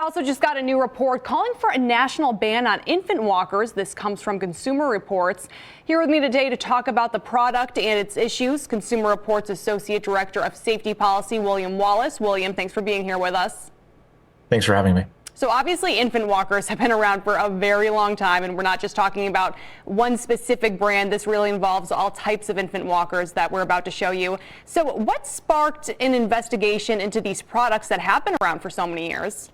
also just got a new report calling for a national ban on infant walkers. This comes from Consumer Reports. Here with me today to talk about the product and its issues, Consumer Reports Associate Director of Safety Policy, William Wallace. William, thanks for being here with us. Thanks for having me. So obviously infant walkers have been around for a very long time, and we're not just talking about one specific brand. This really involves all types of infant walkers that we're about to show you. So what sparked an investigation into these products that have been around for so many years?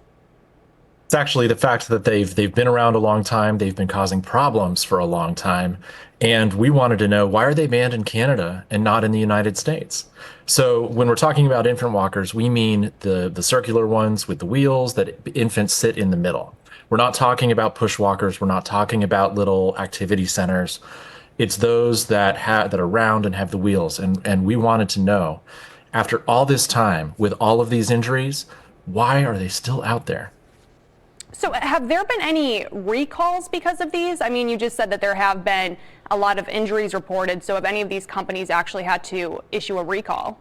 It's actually the fact that they've been around a long time. They've been causing problems for a long time. And we wanted to know, why are they banned in Canada and not in the United States? So when we're talking about infant walkers, we mean the circular ones with the wheels that infants sit in the middle. We're not talking about push walkers. We're not talking about little activity centers. It's those that are round and have the wheels. And we wanted to know, after all this time with all of these injuries, why are they still out there? So have there been any recalls because of these? I mean, you just said that there have been a lot of injuries reported. So have any of these companies actually had to issue a recall?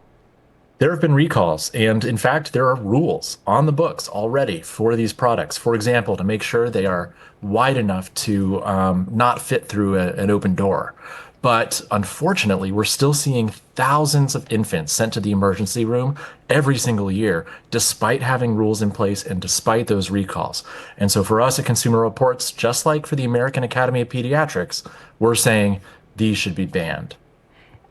There have been recalls, and in fact, there are rules on the books already for these products. For example, to make sure they are wide enough to not fit through an open door. But unfortunately, we're still seeing thousands of infants sent to the emergency room every single year, despite having rules in place and despite those recalls. And so for us at Consumer Reports, just like for the American Academy of Pediatrics, we're saying these should be banned.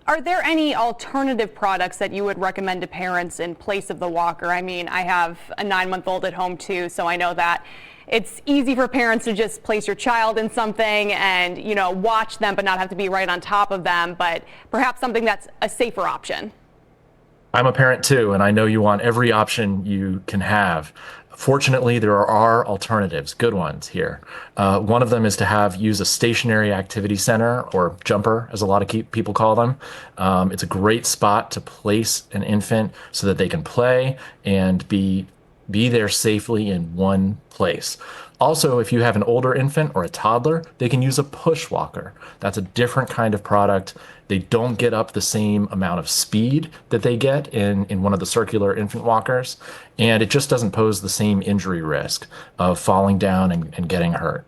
Are there any alternative products that you would recommend to parents in place of the walker? I mean, I have a 9-month-old at home too, so I know that it's easy for parents to just place your child in something and, you know, watch them but not have to be right on top of them, but perhaps something that's a safer option. I'm a parent too, and I know you want every option you can have. Fortunately, there are alternatives, good ones here. One of them is to use a stationary activity center, or jumper, as a lot of people call them. It's a great spot to place an infant so that they can play and be there safely in one place. Also, if you have an older infant or a toddler, they can use a push walker. That's a different kind of product. They don't get up the same amount of speed that they get in one of the circular infant walkers, and it just doesn't pose the same injury risk of falling down and getting hurt.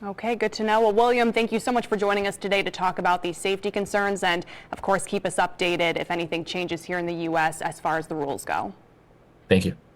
Okay, good to know. Well, William, thank you so much for joining us today to talk about these safety concerns, and of course, keep us updated if anything changes here in the U.S. as far as the rules go. Thank you.